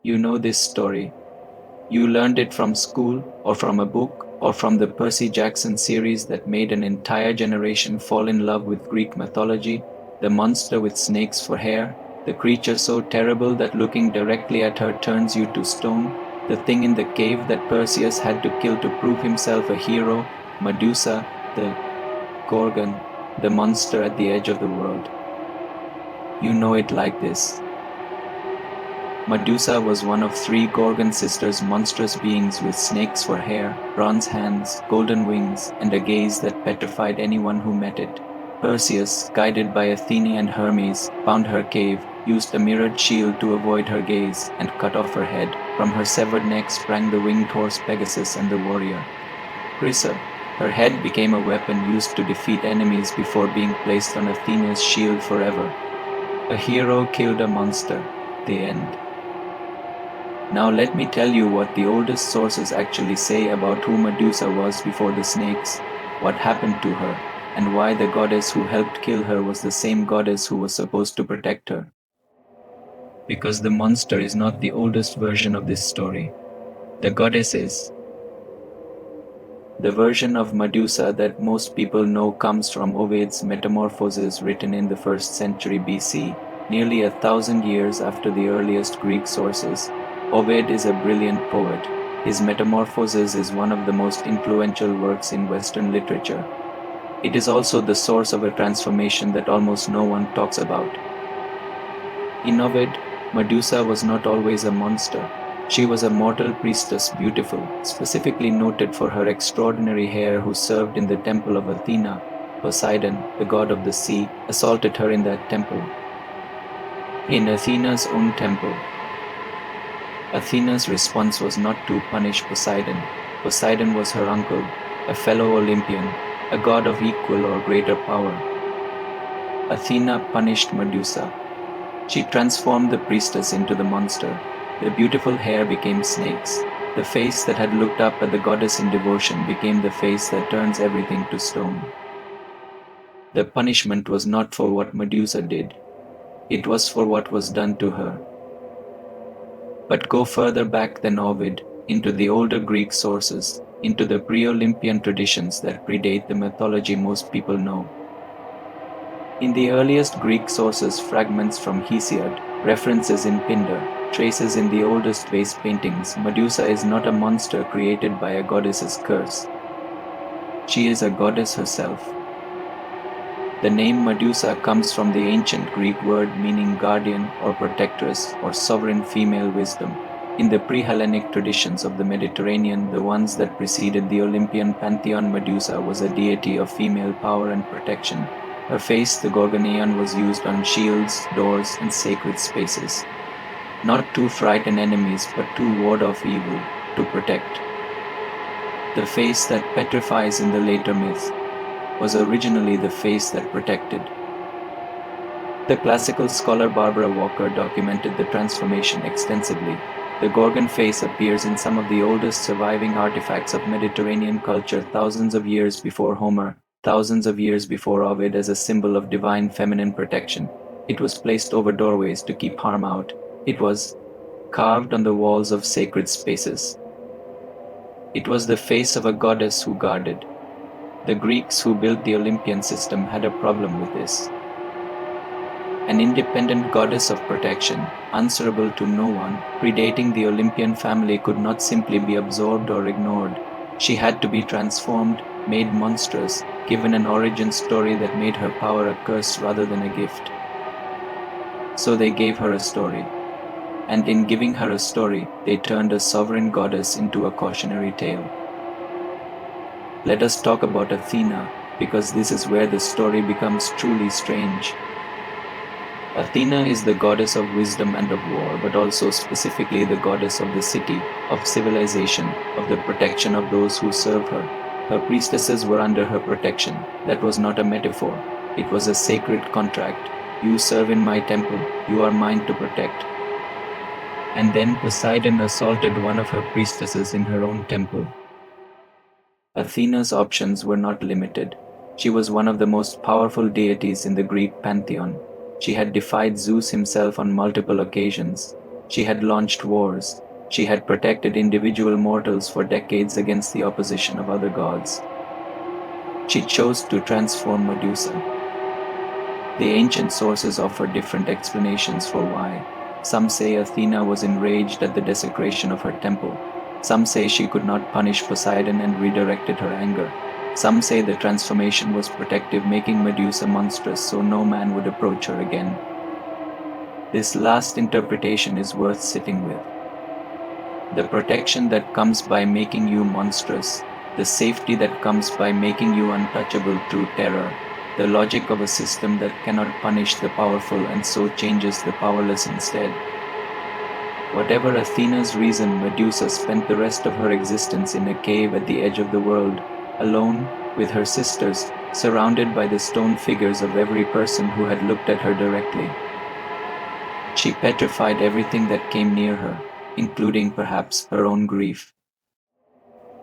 You know this story. You learned it from school, or from a book, or from the Percy Jackson series that made an entire generation fall in love with Greek mythology, the monster with snakes for hair, the creature so terrible that looking directly at her turns you to stone, the thing in the cave that Perseus had to kill to prove himself a hero, Medusa, the Gorgon, the monster at the edge of the world. You know it like this. Medusa was one of three Gorgon sisters, monstrous beings with snakes for hair, bronze hands, golden wings, and a gaze that petrified anyone who met it. Perseus, guided by Athena and Hermes, found her cave, used a mirrored shield to avoid her gaze, and cut off her head. From her severed neck sprang the winged horse Pegasus and the warrior Chrysa. Her head became a weapon used to defeat enemies before being placed on Athena's shield forever. A hero killed a monster. The end. Now let me tell you what the oldest sources actually say about who Medusa was before the snakes, what happened to her, and why the goddess who helped kill her was the same goddess who was supposed to protect her. Because the monster is not the oldest version of this story. The goddess is. The version of Medusa that most people know comes from Ovid's Metamorphoses, written in the 1st century BC, nearly 1,000 years after the earliest Greek sources. Ovid is a brilliant poet. His Metamorphoses is one of the most influential works in Western literature. It is also the source of a transformation that almost no one talks about. In Ovid, Medusa was not always a monster. She was a mortal priestess, beautiful, specifically noted for her extraordinary hair, who served in the temple of Athena. Poseidon, the god of the sea, assaulted her in that temple. In Athena's own temple. Athena's response was not to punish Poseidon. Poseidon was her uncle, a fellow Olympian, a god of equal or greater power. Athena punished Medusa. She transformed the priestess into the monster. The beautiful hair became snakes. The face that had looked up at the goddess in devotion became the face that turns everything to stone. The punishment was not for what Medusa did. It was for what was done to her. But go further back than Ovid, into the older Greek sources, into the pre-Olympian traditions that predate the mythology most people know. In the earliest Greek sources, fragments from Hesiod, references in Pindar, traces in the oldest vase paintings, Medusa is not a monster created by a goddess's curse. She is a goddess herself. The name Medusa comes from the ancient Greek word meaning guardian or protectress or sovereign female wisdom. In the pre-Hellenic traditions of the Mediterranean, the ones that preceded the Olympian pantheon, Medusa was a deity of female power and protection. Her face, the Gorgoneon, was used on shields, doors, and sacred spaces. Not to frighten enemies, but to ward off evil, to protect. The face that petrifies in the later myth was originally the face that protected. The classical scholar Barbara Walker documented the transformation extensively. The Gorgon face appears in some of the oldest surviving artifacts of Mediterranean culture, thousands of years before Homer, thousands of years before Ovid, as a symbol of divine feminine protection. It was placed over doorways to keep harm out. It was carved on the walls of sacred spaces. It was the face of a goddess who guarded. The Greeks who built the Olympian system had a problem with this. An independent goddess of protection, answerable to no one, predating the Olympian family, could not simply be absorbed or ignored. She had to be transformed, made monstrous, given an origin story that made her power a curse rather than a gift. So they gave her a story. And in giving her a story, they turned a sovereign goddess into a cautionary tale. Let us talk about Athena, because this is where the story becomes truly strange. Athena is the goddess of wisdom and of war, but also specifically the goddess of the city, of civilization, of the protection of those who serve her. Her priestesses were under her protection. That was not a metaphor. It was a sacred contract. You serve in my temple, you are mine to protect. And then Poseidon assaulted one of her priestesses in her own temple. Athena's options were not limited. She was one of the most powerful deities in the Greek pantheon. She had defied Zeus himself on multiple occasions. She had launched wars. She had protected individual mortals for decades against the opposition of other gods. She chose to transform Medusa. The ancient sources offer different explanations for why. Some say Athena was enraged at the desecration of her temple. Some say she could not punish Poseidon and redirected her anger. Some say the transformation was protective, making Medusa monstrous so no man would approach her again. This last interpretation is worth sitting with. The protection that comes by making you monstrous, the safety that comes by making you untouchable through terror, the logic of a system that cannot punish the powerful and so changes the powerless instead. Whatever Athena's reason, Medusa spent the rest of her existence in a cave at the edge of the world, alone, with her sisters, surrounded by the stone figures of every person who had looked at her directly. She petrified everything that came near her, including perhaps her own grief.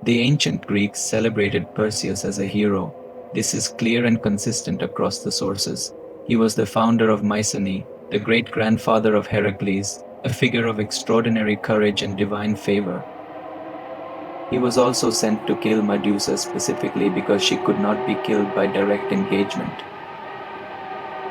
The ancient Greeks celebrated Perseus as a hero. This is clear and consistent across the sources. He was the founder of Mycenae, the great-grandfather of Heracles, a figure of extraordinary courage and divine favor. He was also sent to kill Medusa specifically because she could not be killed by direct engagement.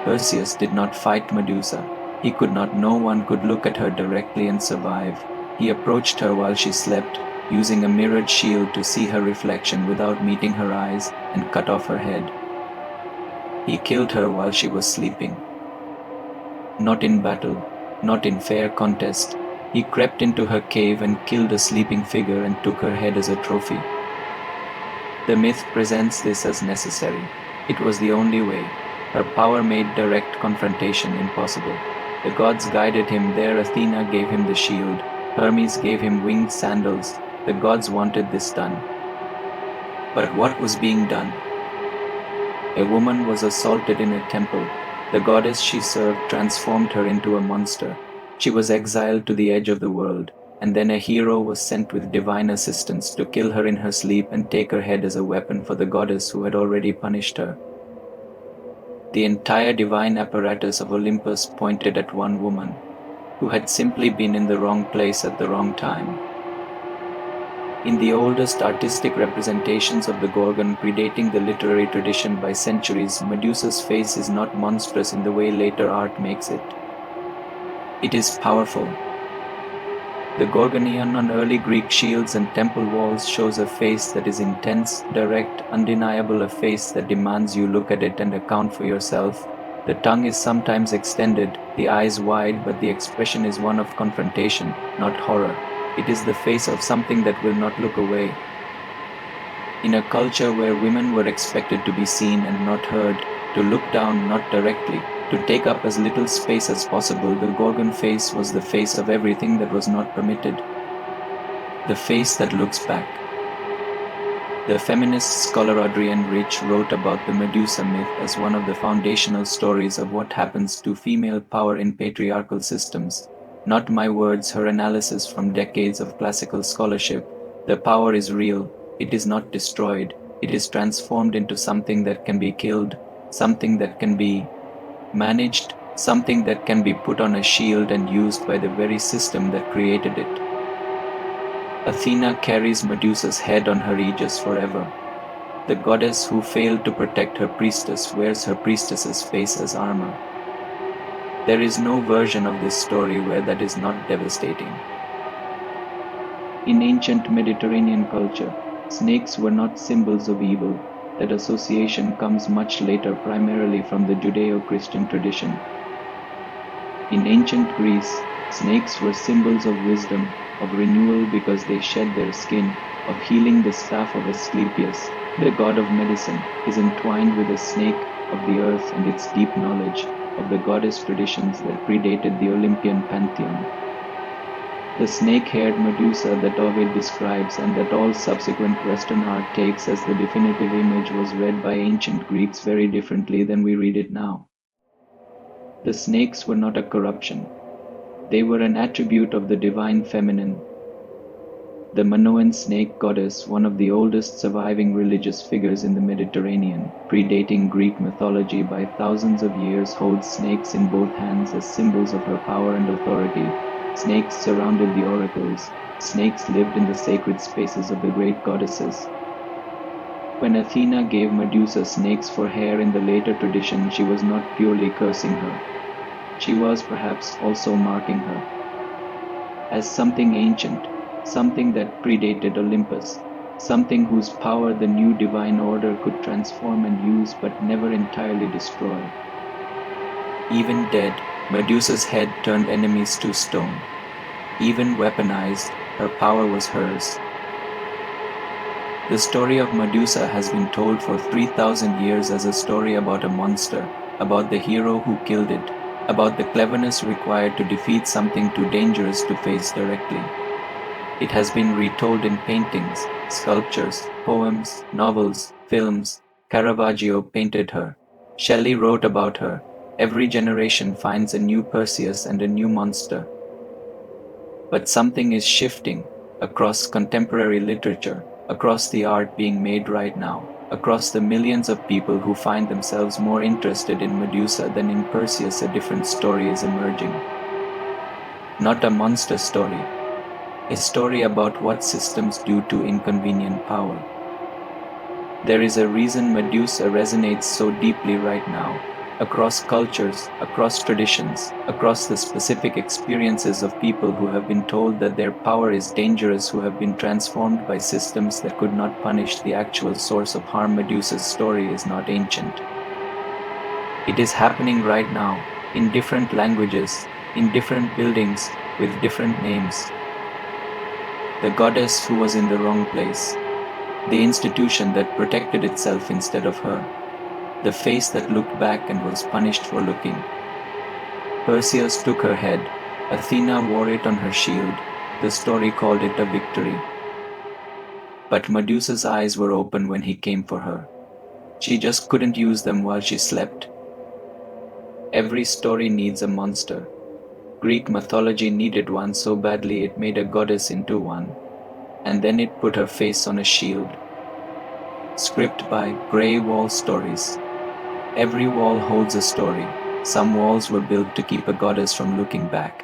Perseus did not fight Medusa. He could not. No one could look at her directly and survive. He approached her while she slept, using a mirrored shield to see her reflection without meeting her eyes, and cut off her head. He killed her while she was sleeping. Not in battle, not in fair contest. He crept into her cave and killed a sleeping figure and took her head as a trophy. The myth presents this as necessary. It was the only way. Her power made direct confrontation impossible. The gods guided him there. Athena gave him the shield. Hermes gave him winged sandals. The gods wanted this done. But what was being done? A woman was assaulted in a temple. The goddess she served transformed her into a monster. She was exiled to the edge of the world, and then a hero was sent with divine assistance to kill her in her sleep and take her head as a weapon for the goddess who had already punished her. The entire divine apparatus of Olympus pointed at one woman, who had simply been in the wrong place at the wrong time. In the oldest artistic representations of the Gorgon, predating the literary tradition by centuries, Medusa's face is not monstrous in the way later art makes it. It is powerful. The Gorgonion on early Greek shields and temple walls shows a face that is intense, direct, undeniable, a face that demands you look at it and account for yourself. The tongue is sometimes extended, the eyes wide, but the expression is one of confrontation, not horror. It is the face of something that will not look away. In a culture where women were expected to be seen and not heard, to look down not directly, to take up as little space as possible, the Gorgon face was the face of everything that was not permitted. The face that looks back. The feminist scholar Adrienne Rich wrote about the Medusa myth as one of the foundational stories of what happens to female power in patriarchal systems. Not my words, her analysis from decades of classical scholarship. The power is real, it is not destroyed, it is transformed into something that can be killed, something that can be managed, something that can be put on a shield and used by the very system that created it. Athena carries Medusa's head on her aegis forever. The goddess who failed to protect her priestess wears her priestess's face as armor. There is no version of this story where that is not devastating. In ancient Mediterranean culture, snakes were not symbols of evil. That association comes much later, primarily from the Judeo-Christian tradition. In ancient Greece, snakes were symbols of wisdom, of renewal because they shed their skin, of healing. The staff of Asclepius, the god of medicine, is entwined with the snake of the earth and its deep knowledge of the goddess traditions that predated the Olympian pantheon. The snake-haired Medusa that Ovid describes and that all subsequent Western art takes as the definitive image was read by ancient Greeks very differently than we read it now. The snakes were not a corruption. They were an attribute of the divine feminine. The Minoan snake goddess, one of the oldest surviving religious figures in the Mediterranean, predating Greek mythology by thousands of years, holds snakes in both hands as symbols of her power and authority. Snakes surrounded the oracles. Snakes lived in the sacred spaces of the great goddesses. When Athena gave Medusa snakes for hair in the later tradition, she was not purely cursing her. She was perhaps also marking her as something ancient, something that predated Olympus, something whose power the new divine order could transform and use but never entirely destroy. Even dead, Medusa's head turned enemies to stone. Even weaponized, her power was hers. The story of Medusa has been told for 3,000 years as a story about a monster, about the hero who killed it, about the cleverness required to defeat something too dangerous to face directly. It has been retold in paintings, sculptures, poems, novels, films. Caravaggio painted her. Shelley wrote about her. Every generation finds a new Perseus and a new monster. But something is shifting across contemporary literature, across the art being made right now, across the millions of people who find themselves more interested in Medusa than in Perseus. A different story is emerging. Not a monster story, a story about what systems do to inconvenient power. There is a reason Medusa resonates so deeply right now, across cultures, across traditions, across the specific experiences of people who have been told that their power is dangerous, who have been transformed by systems that could not punish the actual source of harm. Medusa's story is not ancient. It is happening right now, in different languages, in different buildings, with different names. The goddess who was in the wrong place. The institution that protected itself instead of her. The face that looked back and was punished for looking. Perseus took her head. Athena wore it on her shield. The story called it a victory. But Medusa's eyes were open when he came for her. She just couldn't use them while she slept. Every story needs a monster. Greek mythology needed one so badly it made a goddess into one. And then it put her face on a shield. Script by Grey Wall Stories. Every wall holds a story. Some walls were built to keep a goddess from looking back.